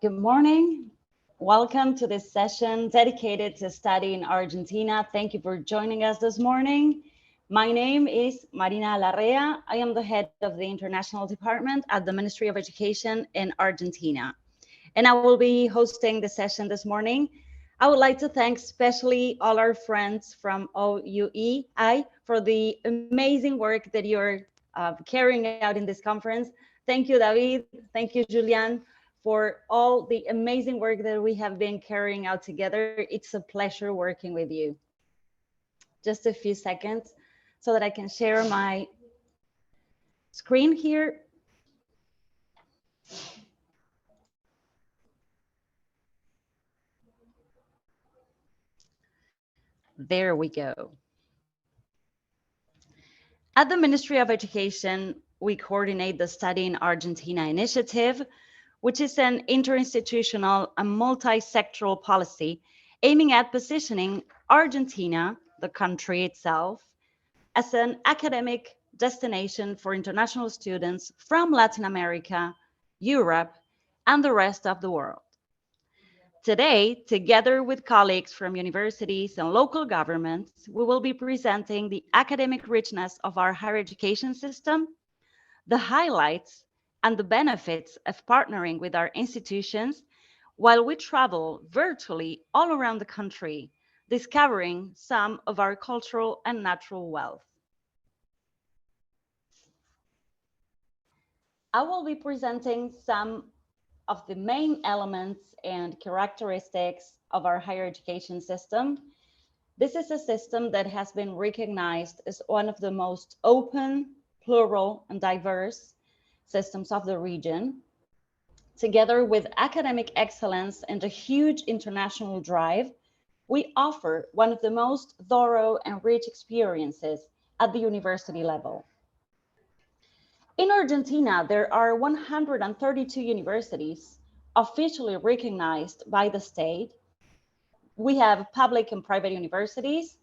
Good morning. Welcome to this session dedicated to studying Argentina. Thank you for joining us this morning. My name is Marina Larrea. I am the head of the International Department at the Ministry of Education in Argentina. And I will be hosting the session this morning. I would like to thank especially all our friends from OUEI for the amazing work that you're carrying out in this conference. Thank you, David. Thank you, Julian, for all the amazing work that we have been carrying out together. It's a pleasure working with you. Just a few seconds so that I can share my screen here. There we go. At the Ministry of Education, we coordinate the Study in Argentina initiative, which is an interinstitutional and multi-sectoral policy aiming at positioning Argentina, the country itself, as an academic destination for international students from Latin America, Europe, and the rest of the world. Today, together with colleagues from universities and local governments, we will be presenting the academic richness of our higher education system, the highlights and the benefits of partnering with our institutions while we travel virtually all around the country, discovering some of our cultural and natural wealth. I will be presenting some of the main elements and characteristics of our higher education system. This is a system that has been recognized as one of the most open, plural, and diverse systems of the region. Together with academic excellence and a huge international drive, we offer one of the most thorough and rich experiences at the university level. In Argentina, there are 132 universities officially recognized by the state. We have public and private universities.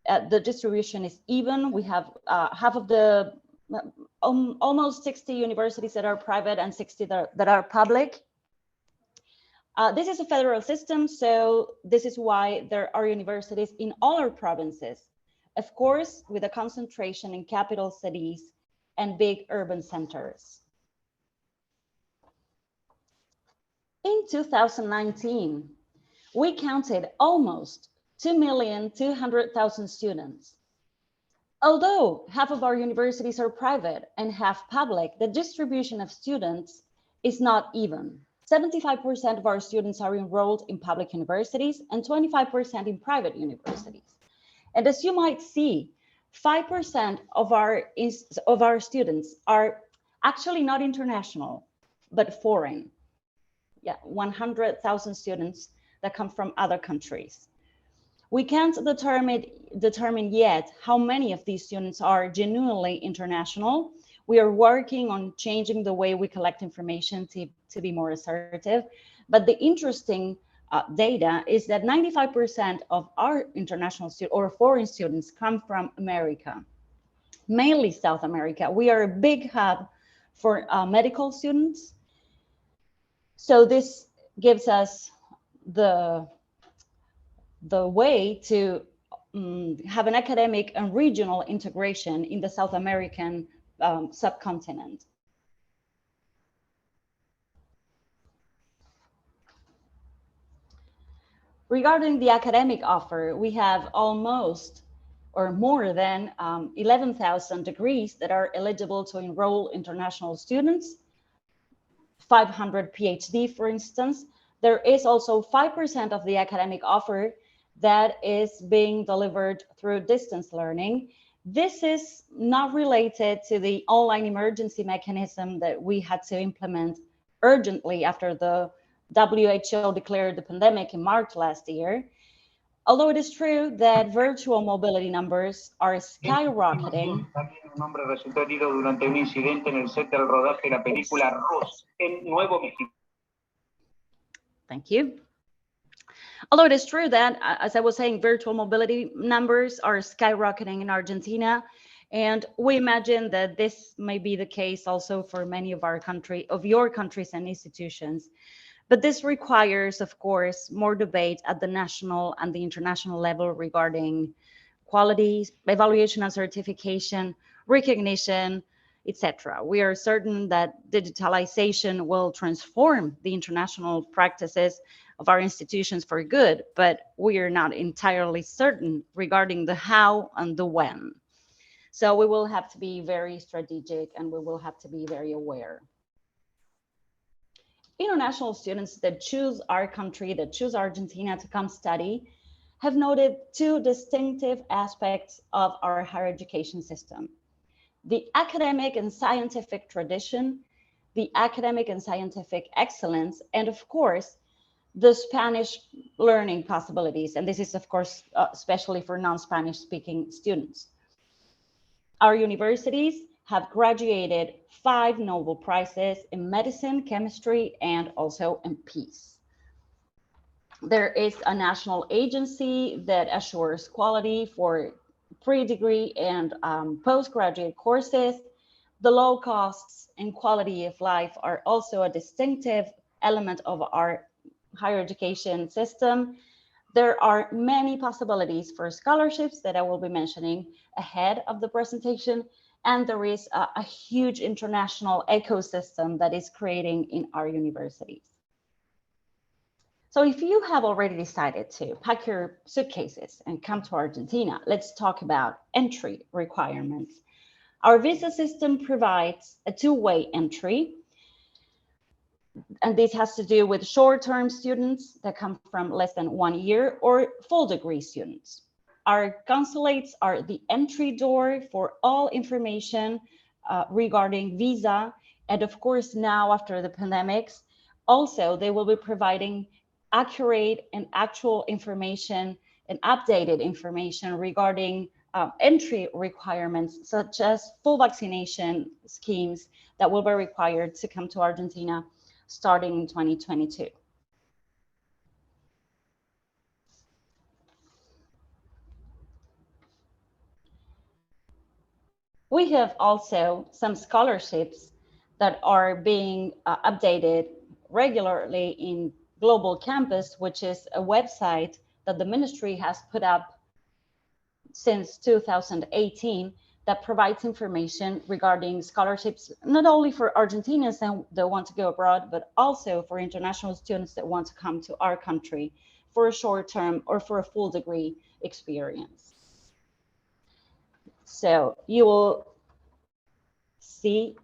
The distribution is even. We have half of the, almost 60 universities that are private and 60 that are public. This is a federal system, so this is why there are universities in all our provinces, of course, with a concentration in capital cities and big urban centers. In 2019, we counted almost 2,200,000 students. Although half of our universities are private and half public, the distribution of students is not even. 75% of our students are enrolled in public universities and 25% in private universities. And as you might see, 5% of our students are actually not international, but foreign. Yeah, 100,000 students that come from other countries. We can't determine yet how many of these students are genuinely international. We are working on changing the way we collect information to be more assertive. But the interesting data is that 95% of our international students or foreign students come from America, mainly South America. We are a big hub for medical students. So this gives us the way to have an academic and regional integration in the South American subcontinent. Regarding the academic offer, we have almost or more than 11,000 degrees that are eligible to enroll international students, 500 PhD, for instance. There is also 5% of the academic offer that is being delivered through distance learning. This is not related to the online emergency mechanism that we had to implement urgently after the WHO declared the pandemic in March last year. Although it is true that virtual mobility numbers are skyrocketing. Thank you. Although it is true that, as I was saying, virtual mobility numbers are skyrocketing in Argentina, and we imagine that this may be the case also for many of your countries and institutions. But this requires, of course, more debate at the national and the international level regarding quality, evaluation and certification, recognition, etc. We are certain that digitalization will transform the international practices of our institutions for good, but we are not entirely certain regarding the how and the when. So we will have to be very strategic and we will have to be very aware. International students that choose our country, that choose Argentina to come study, have noted two distinctive aspects of our higher education system: the academic and scientific tradition, the academic and scientific excellence, and of course, the Spanish learning possibilities. And this is, of course, especially for non-Spanish speaking students. Our universities have graduated 5 Nobel Prizes in medicine, chemistry, and also in peace. There is a national agency that assures quality for pre-degree and postgraduate courses. The low costs and quality of life are also a distinctive element of our higher education system. There are many possibilities for scholarships that I will be mentioning ahead of the presentation, and there is a huge international ecosystem that is creating in our universities. So if you have already decided to pack your suitcases and come to Argentina, let's talk about entry requirements. Our visa system provides a two-way entry, and this has to do with short-term students that come from less than 1 year or full degree students. Our consulates are the entry door for all information regarding visa. And of course, now after the pandemics, also they will be providing accurate and actual information and updated information regarding entry requirements, such as full vaccination schemes that will be required to come to Argentina starting in 2022. We have also some scholarships that are being updated regularly in Global Campus, which is a website that the ministry has put up since 2018 that provides information regarding scholarships, not only for Argentinians that want to go abroad, but also for international students that want to come to our country for a short term or for a full degree experience. So you will see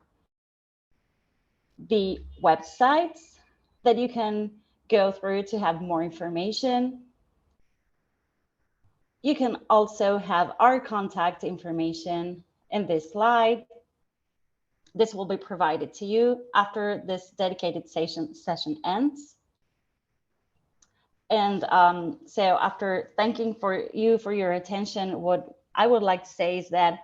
the websites that you can go through to have more information. You can also have our contact information in this slide. This will be provided to you after this dedicated session ends. And so after thanking you for your attention, what I would like to say is that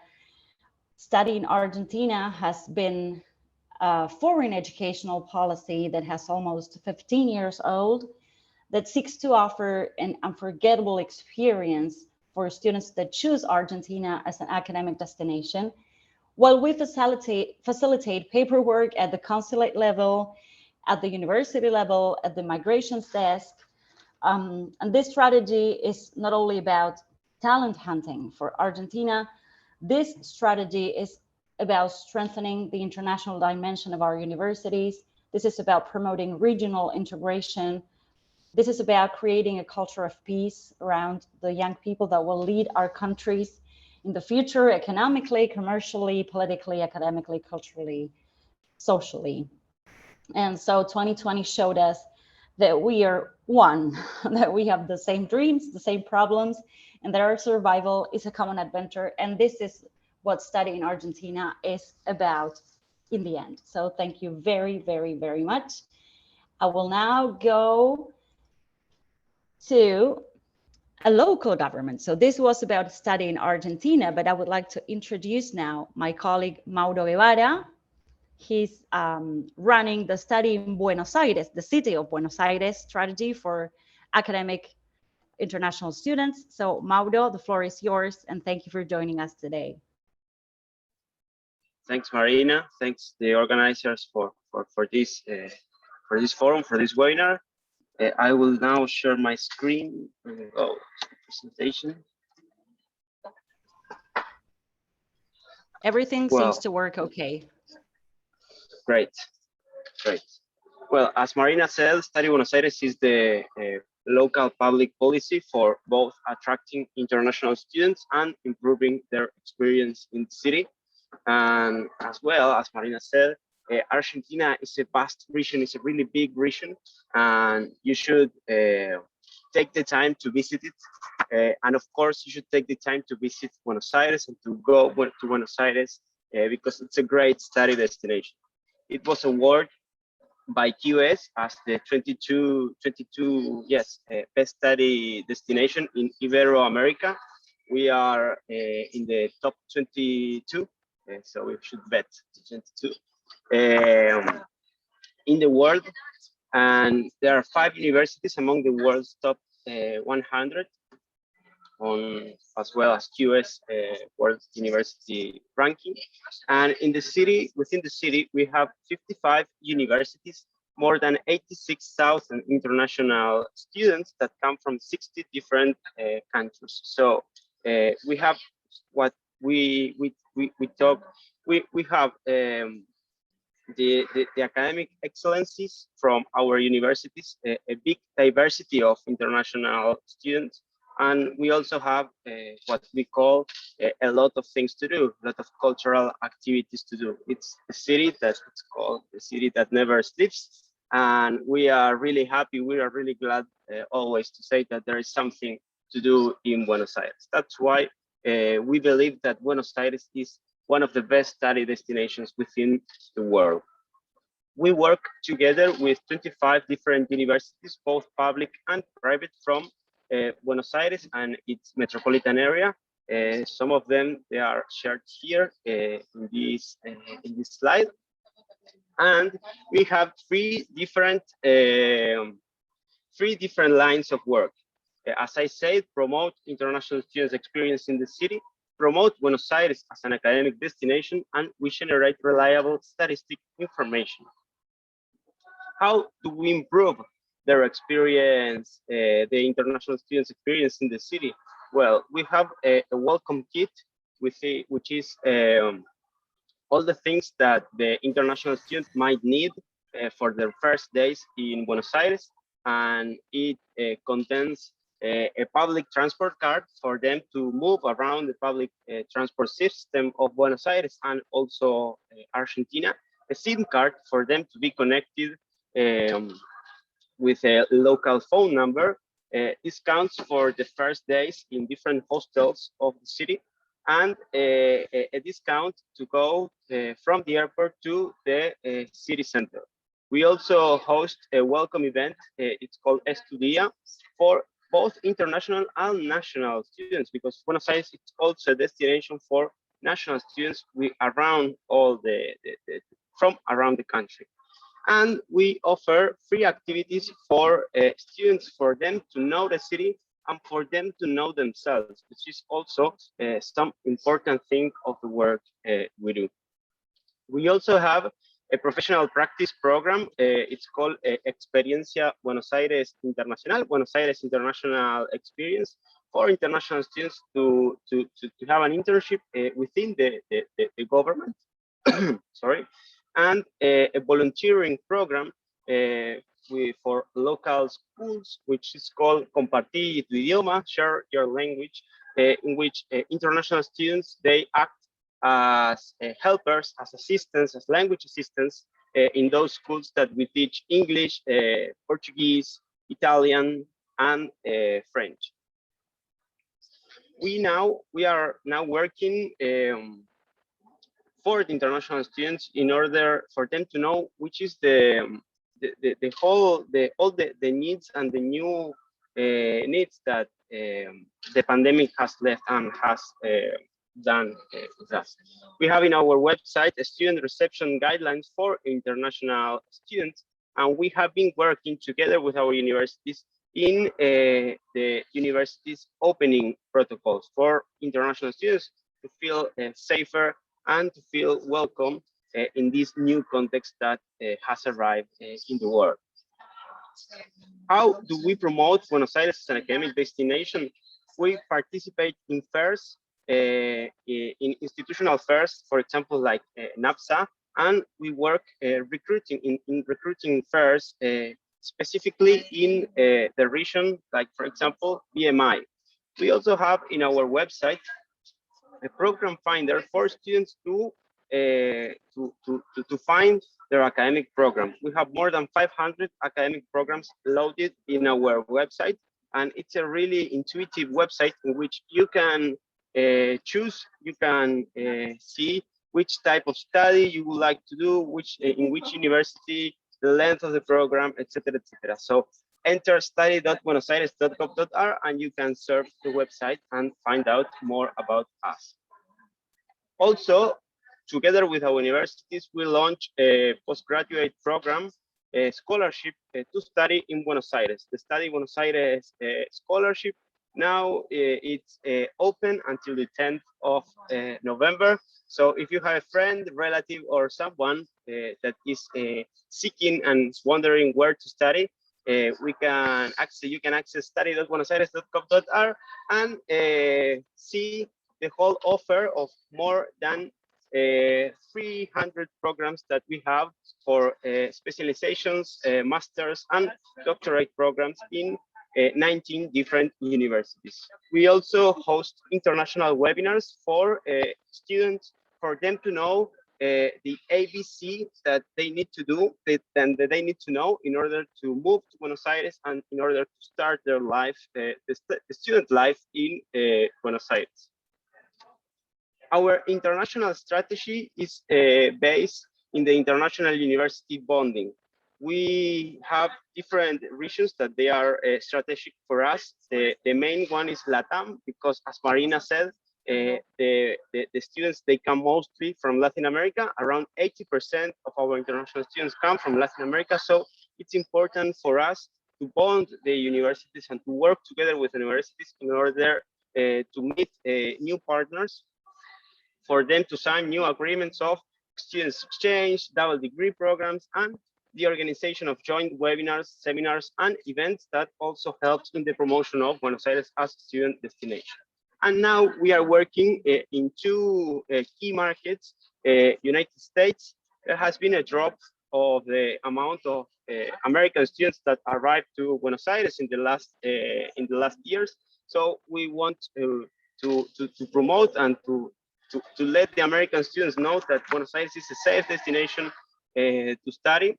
studying in Argentina has been a foreign educational policy that has almost 15 years old, that seeks to offer an unforgettable experience for students that choose Argentina as an academic destination, while we facilitate paperwork at the consulate level, at the university level, at the migrations desk. And this strategy is not only about talent hunting for Argentina, this strategy is about strengthening the international dimension of our universities. This is about promoting regional integration. This is about creating a culture of peace around the young people that will lead our countries in the future, economically, commercially, politically, academically, culturally, socially. And so 2020 showed us that we are one, that we have the same dreams, the same problems, and that our survival is a common adventure. And this is what studying in Argentina is about in the end. So thank you very, very, very much. I will now go to a local government. So this was about studying in Argentina, but I would like to introduce now my colleague, Mauro Guevara. He's running the study in Buenos Aires, the city of Buenos Aires strategy for academic international students. So Mauro, the floor is yours, and thank you for joining us today. Thanks, Marina. Thanks the organizers for this for this forum, for this webinar. I will now share my screen. Oh, presentation. Everything seems to work okay. Great, great. Well, as Marina said, Study Buenos Aires is the local public policy for both attracting international students and improving their experience in the city. And as well, as Marina said, Argentina is a vast region, it's a really big region, and you should take the time to visit it. And of course, you should take the time to visit Buenos Aires and to go to Buenos Aires because it's a great study destination. It was awarded by QS as the 22 best study destination in Ibero-America. We are in the top 22, so we should bet 22 in the world. And there are 5 universities among the world's top 100 on as well as QS World University ranking. And in the city, within the city, we have 55 universities, more than 86,000 international students that come from 60 different countries. So we have what we have the academic excellencies from our universities, a big diversity of international students. And we also have what we call a lot of things to do, a lot of cultural activities to do. It's a city that's called the city that never sleeps. And we are really happy, we are really glad always to say that there is something to do in Buenos Aires. That's why we believe that Buenos Aires is one of the best study destinations within the world. We work together with 25 different universities, both public and private, from Buenos Aires and its metropolitan area. Some of them, they are shared here in this slide. And we have three different lines of work. As I said, promote international students' experience in the city, promote Buenos Aires as an academic destination, and we generate reliable statistic information. How do we improve their experience, the international students' experience in the city? Well, we have a welcome kit which is all the things that the international students might need for their first days in Buenos Aires, and it contains a public transport card for them to move around the public transport system of Buenos Aires and also Argentina, a SIM card for them to be connected with a local phone number, discounts for the first days in different hostels of the city, and a discount to go from the airport to the city center. We also host a welcome event. It's called Estudia for both international and national students, because Buenos Aires is also a destination for national students around all from around the country. And we offer free activities for students, for them to know the city and for them to know themselves, which is also some important thing of the work we do. We also have a professional practice program. It's called Experiencia Buenos Aires Internacional, Buenos Aires International Experience, for international students to have an internship within the government, sorry, and a volunteering program for local schools, which is called Compartir tu idioma, share your language, in which international students, they act as helpers, as assistants, as language assistants in those schools that we teach English, Portuguese, Italian, and French. We are now working for the international students in order for them to know which is all the needs and the new needs that the pandemic has left and has done with us. We have in our website a student reception guidelines for international students, and we have been working together with our universities in the universities opening protocols for international students to feel safer and to feel welcome in this new context that has arrived in the world. How do we promote Buenos Aires as an academic destination? We participate in fairs, in institutional fairs, for example, like NAPSA, and we work recruiting in recruiting fairs, specifically in the region, like for example, BMI. We also have in our website a program finder for students to find their academic program. We have more than 500 academic programs loaded in our website, and it's a really intuitive website in which you can choose, you can see which type of study you would like to do, which in which university, the length of the program, etc., etc. So enter study.buenosaires.gov.ar and you can surf the website and find out more about us. Also, together with our universities, we launch a postgraduate program, a scholarship to study in Buenos Aires. The Study Buenos Aires scholarship now it's open until the 10th of November. So if you have a friend, relative, or someone that is seeking and is wondering where to study, you can access study.buenosaires.gov.ar and see the whole offer of more than 300 programs that we have for specializations, masters, and doctorate programs in 19 different universities. We also host international webinars for students, for them to know the ABC that they need to do, that they need to know in order to move to Buenos Aires and in order to start their life, the student life in Buenos Aires. Our international strategy is based in the international university bonding. We have different regions that they are strategic for us. The main one is LATAM, because as Marina said, the students, they come mostly from Latin America. Around 80% of our international students come from Latin America. So it's important for us to bond the universities and to work together with universities in order to meet new partners, for them to sign new agreements of students exchange, double degree programs, and the organization of joint webinars, seminars, and events that also helps in the promotion of Buenos Aires as a student destination. And now we are working in two key markets. United States, there has been a drop of the amount of American students that arrived to Buenos Aires in the last years. So we want to promote and to let the American students know that Buenos Aires is a safe destination to study.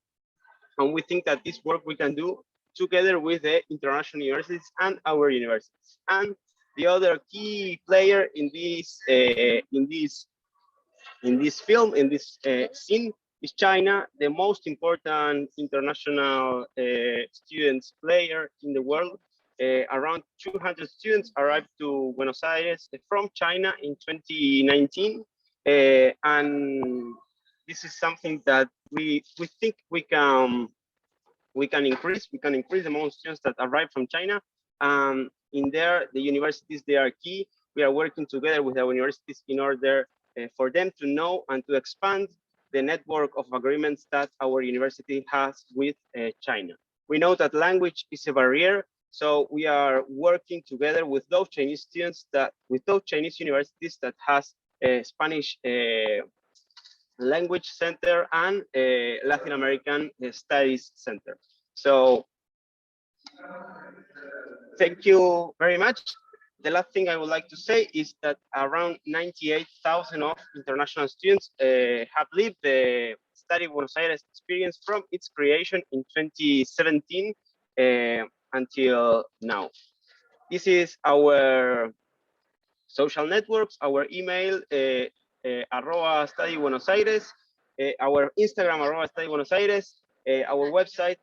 And we think that this work we can do together with the international universities and our universities. And the other key player in this film, in this scene, is China, the most important international students player in the world. Around 200 students arrived to Buenos Aires from China in 2019, and this is something that we think we can increase. We can increase the amount of students that arrive from China. In there, the universities, they are key. We are working together with our universities in order for them to know and to expand the network of agreements that our university has with China. We know that language is a barrier, so we are working together with those Chinese students, with those Chinese universities that has a Spanish language center and a Latin American studies center. So thank you very much. The last thing I would like to say is that around 98,000 of international students have lived the Study Buenos Aires experience from its creation in 2017 until now. This is our social networks, our email, @Study Buenos Aires, our Instagram, @Study Buenos Aires, our website,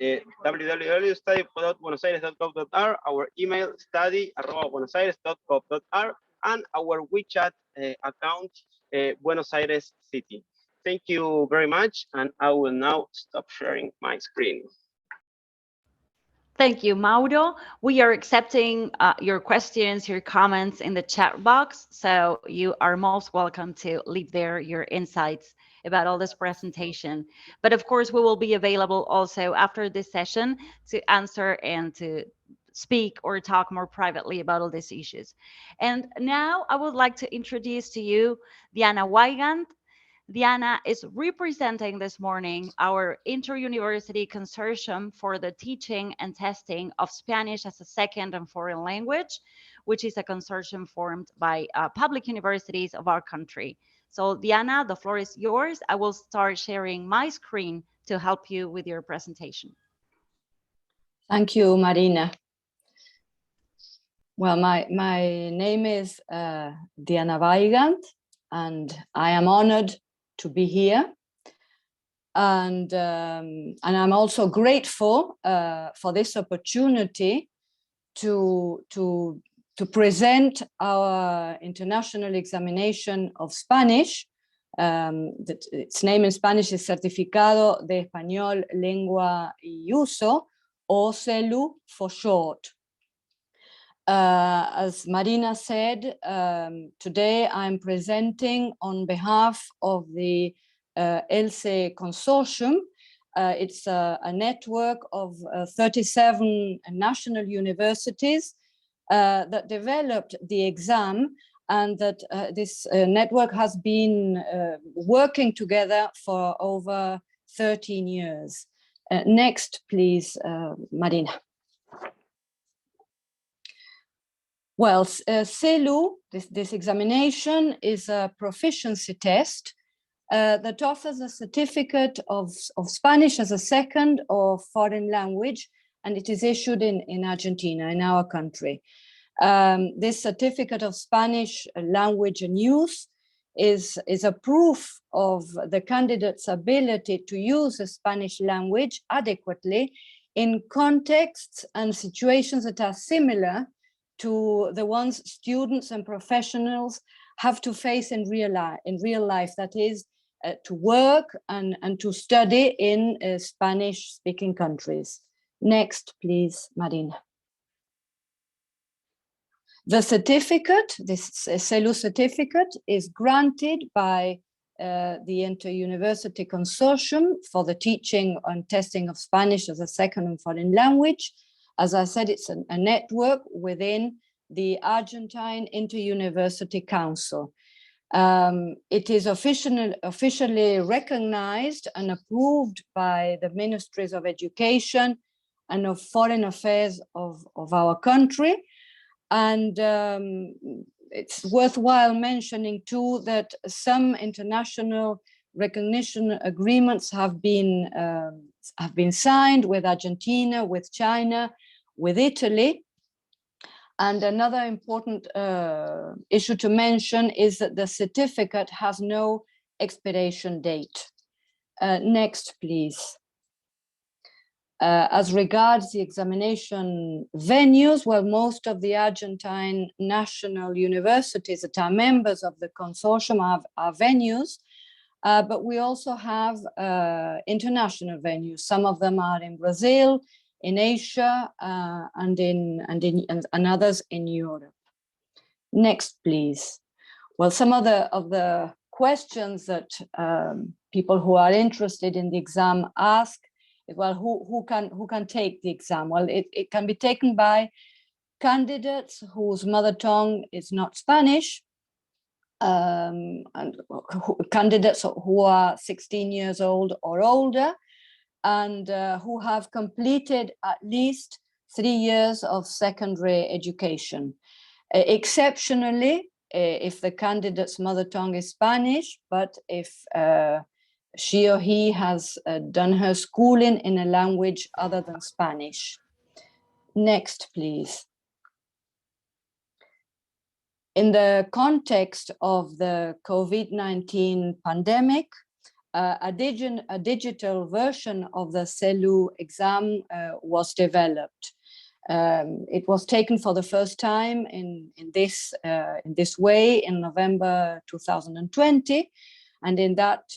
www.study.buenosaires.gov.ar, our email, study@buenosaires.gov.ar, and our WeChat account, Buenos Aires City. Thank you very much, and I will now stop sharing my screen. Thank you, Mauro. We are accepting your questions, your comments in the chat box. So you are most welcome to leave there your insights about all this presentation. But of course, we will be available also after this session to answer and to speak or talk more privately about all these issues. And now I would like to introduce to you Diana Waigandt. Diana is representing this morning our inter-university consortium for the teaching and testing of Spanish as a second and foreign language, which is a consortium formed by public universities of our country. So Diana, the floor is yours. I will start sharing my screen to help you with your presentation. Thank you, Marina. Well, my name is Diana Waigandt, and I am honored to be here, and I'm also grateful for this opportunity to present our international examination of Spanish. Its name in Spanish is Certificado de Español Lengua y Uso, or CELU for short. As Marina said, today I'm presenting on behalf of the ELSE consortium. It's a network of 37 national universities that developed the exam, and that this network has been working together for over 13 years. Next, please, Marina. Well, CELU, this examination, is a proficiency test that offers a certificate of Spanish as a second or foreign language, and it is issued in Argentina, in our country. This certificate of Spanish language and use is a proof of the candidate's ability to use the Spanish language adequately in contexts and situations that are similar to the ones students and professionals have to face in real life, that is, to work and to study in Spanish-speaking countries. Next, please, Marina. The certificate, this CELU certificate, is granted by the Inter-University Consortium for the teaching and testing of Spanish as a second and foreign language. As I said, it's a network within the Argentine Inter-University Council. It is officially recognized and approved by the Ministries of Education and of Foreign Affairs of our country. And it's worthwhile mentioning too that some international recognition agreements have been signed with Argentina, with China, with Italy. And another important issue to mention is that the certificate has no expiration date. Next, please. As regards the examination venues, well, most of the Argentine national universities that are members of the consortium are venues, but we also have international venues. Some of them are in Brazil, in Asia, and others in Europe. Next, please. Well, some of the questions that people who are interested in the exam ask, well, who can take the exam? Well, it can be taken by candidates whose mother tongue is not Spanish, and candidates who are 16 years old or older, and who have completed at least 3 years of secondary education. Exceptionally, if the candidate's mother tongue is Spanish, but if she or he has done her schooling in a language other than Spanish. Next, please. In the context of the COVID-19 pandemic, a digital version of the CELU exam was developed. It was taken for the first time in this way in November 2020. And in that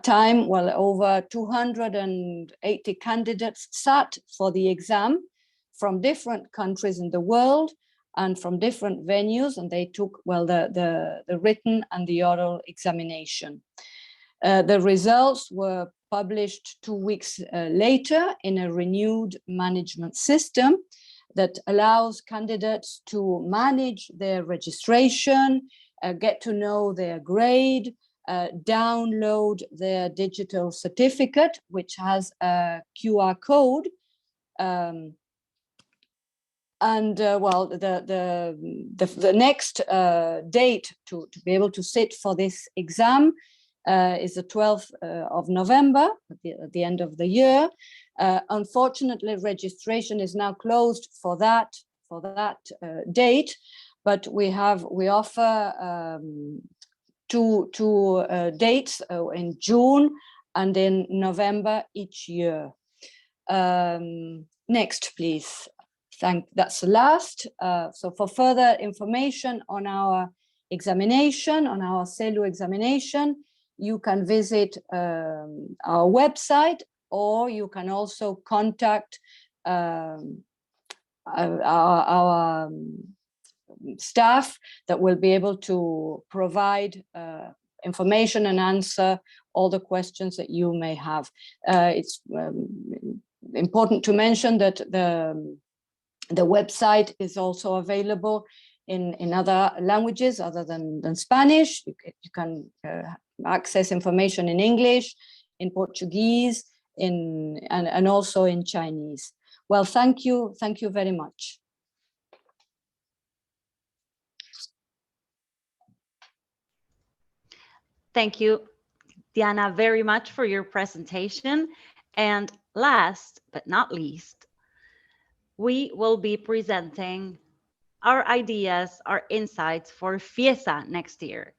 time, well, over 280 candidates sat for the exam from different countries in the world and from different venues, and they took, well, the written and the oral examination. The results were published 2 weeks later in a renewed management system that allows candidates to manage their registration, get to know their grade, download their digital certificate, which has a QR code. Well, the next date to be able to sit for this exam is the 12th of November, at the end of the year. Unfortunately, registration is now closed for that date, but we offer two dates in June and in November each year. Next, please. That's the last. So for further information on our examination, on our CELU examination, you can visit our website, or you can also contact our staff that will be able to provide information and answer all the questions that you may have. It's important to mention that the website is also available in other languages other than Spanish. You can access information in English, in Portuguese, and also in Chinese. Well, thank you very much. Thank you, Diana, very much for your presentation. And last but not least, we will be presenting our ideas, our insights for FIESA next year.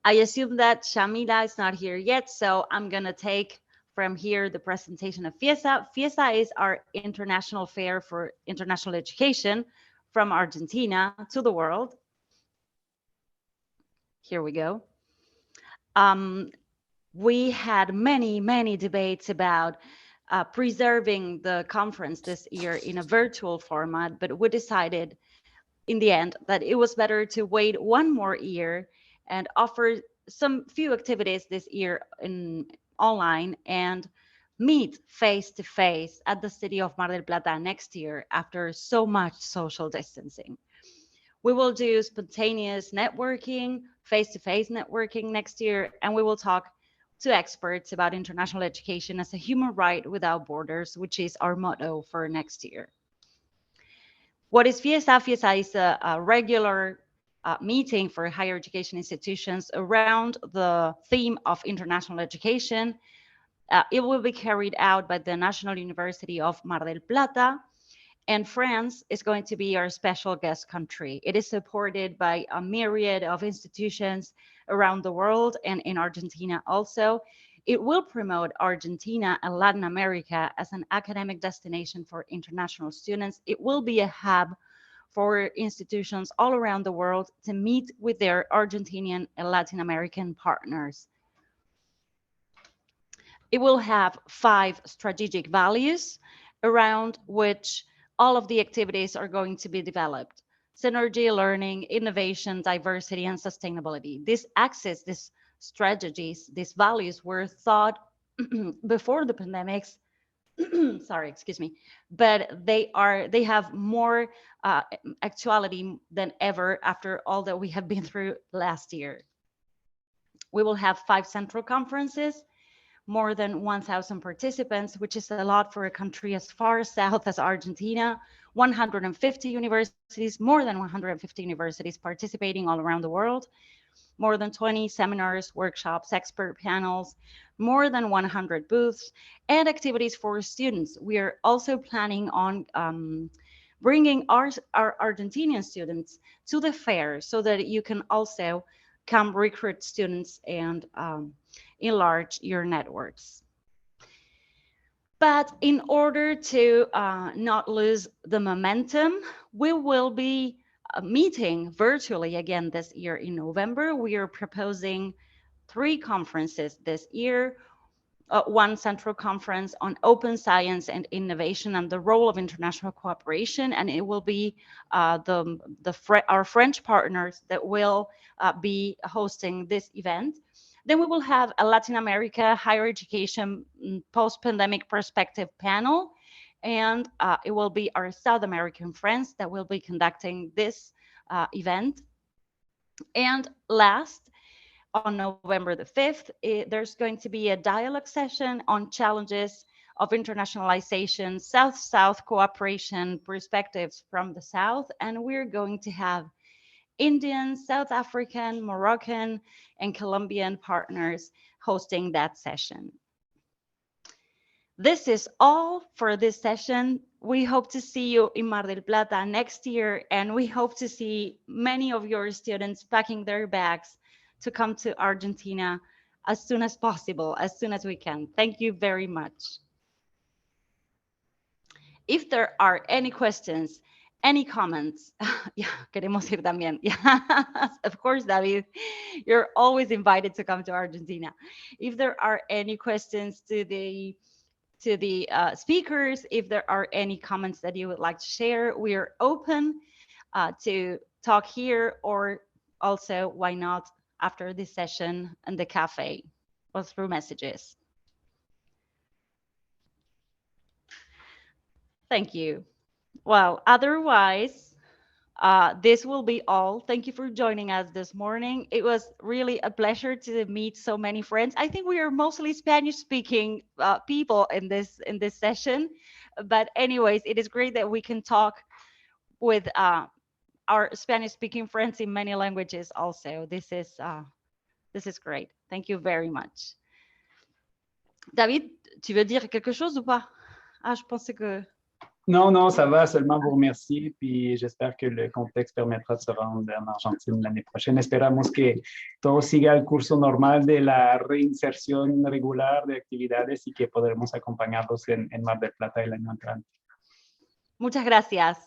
I assume that Yamila is not here yet, so I'm going to take from here the presentation of FIESA. FIESA is our international fair for international education from Argentina to the world. Here we go. We had many debates about preserving the conference this year in a virtual format, but we decided in the end that it was better to wait one more year and offer some few activities this year online and meet face to face at the city of Mar del Plata next year after so much social distancing. We will do spontaneous networking, face-to-face networking next year, and we will talk to experts about international education as a human right without borders, which is our motto for next year. What is FIESA? FIESA is a regular meeting for higher education institutions around the theme of international education. It will be carried out by the National University of Mar del Plata, and France is going to be our special guest country. It is supported by a myriad of institutions around the world and in Argentina also. It will promote Argentina and Latin America as an academic destination for international students. It will be a hub for institutions all around the world to meet with their Argentinian and Latin American partners. It will have 5 strategic values around which all of the activities are going to be developed: synergy, learning, innovation, diversity, and sustainability. These axes, these strategies, these values were thought before the pandemics, sorry, excuse me, but they have more actuality than ever after all that we have been through last year. We will have 5 central conferences, more than 1,000 participants, which is a lot for a country as far south as Argentina, 150 universities, more than 150 universities participating all around the world, more than 20 seminars, workshops, expert panels, more than 100 booths, and activities for students. We are also planning on bringing our Argentinian students to the fair so that you can also come recruit students and enlarge your networks. But in order to not lose the momentum, we will be meeting virtually again this year in November. We are proposing 3 conferences this year. One central conference on open science and innovation and the role of international cooperation, and it will be our French partners that will be hosting this event. Then we will have a Latin America higher education post-pandemic perspective panel, and it will be our South American friends that will be conducting this event. And last, on November the 5th, there's going to be a dialogue session on challenges of internationalization, South-South cooperation perspectives from the South. And we're going to have Indian, South African, Moroccan, and Colombian partners hosting that session. This is all for this session. We hope to see you in Mar del Plata next year, and we hope to see many of your students packing their bags to come to Argentina as soon as possible, as soon as we can. Thank you very much. If there are any questions, any comments, yeah, queremos ir también. Yeah, of course, David, you're always invited to come to Argentina. If there are any questions to the speakers, if there are any comments that you would like to share, we are open to talk here, or also, why not, after this session in the cafe or through messages. Thank you. Well, otherwise, this will be all. Thank you for joining us this morning. It was really a pleasure to meet so many friends. I think we are mostly Spanish-speaking people in this session, but anyways, it is great that we can talk with our Spanish-speaking friends in many languages. Also, this is great. Thank you very much. David, tu veux dire quelque chose ou pas? Ah, je pensais que... Non, non, ça va, seulement vous remercier, puis j'espère que le contexte permettra de se rendre en Argentine l'année prochaine. Esperamos que todo siga el curso normal de la reinserción regular de actividades y que podremos acompañarlos en Mar del Plata el año entrante. Muchas gracias.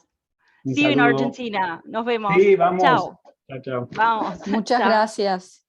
Un See you in saludo. Argentina. Nos vemos. Sí, vamos. Chao. Chao, chao. Vamos. Muchas Chao. gracias.